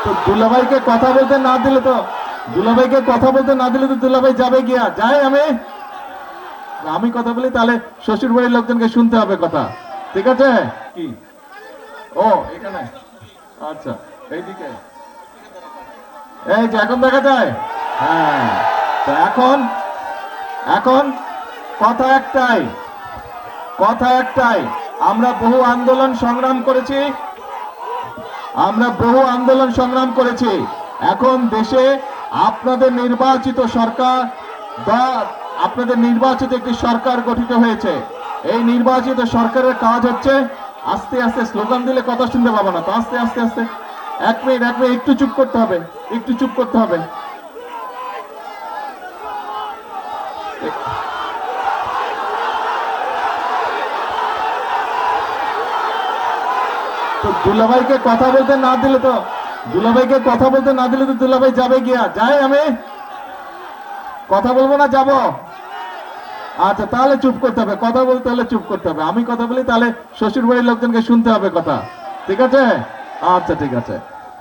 তো দুলাভাইকে কথা বলতে না দিলে তো দুলাভাই যাবে গিয়া যাই আমি কথা বলি, তাহলে শ্বশুর বাড়ির লোকজনকে শুনতে হবে কথা। ঠিক আছে? কি ও এখানে, আচ্ছা এইদিকে, এই যে এখন দেখা যায়। হ্যাঁ, তো এখন এখন কথা একটাই, আমরা বহু আন্দোলন সংগ্রাম করেছি। এখন দেশে আপনাদের নির্বাচিত সরকার বা আপনাদের নির্বাচিত একটি সরকার গঠিত হয়েছে। এই নির্বাচিত সরকারের কাজ হচ্ছে আস্তে আস্তে, স্লোগান দিলে কথা শুনতে পাবো না তো, আস্তে আস্তে আস্তে, এক মিনিট একটু চুপ করতে হবে। তো দুলাভাইকে কথা বলতে না দিলে তো দুলাভাই যাবে গিয়া যাই কথা বলবো না, যাব। আচ্ছা তাহলে চুপ করতে হবে, কথা বলতে হলে চুপ করতে হবে। আমি কথা বলি, তাহলে শ্বশুর বাড়ির লোকজনকে শুনতে হবে কথা। ঠিক আছে? আচ্ছা ঠিক আছে।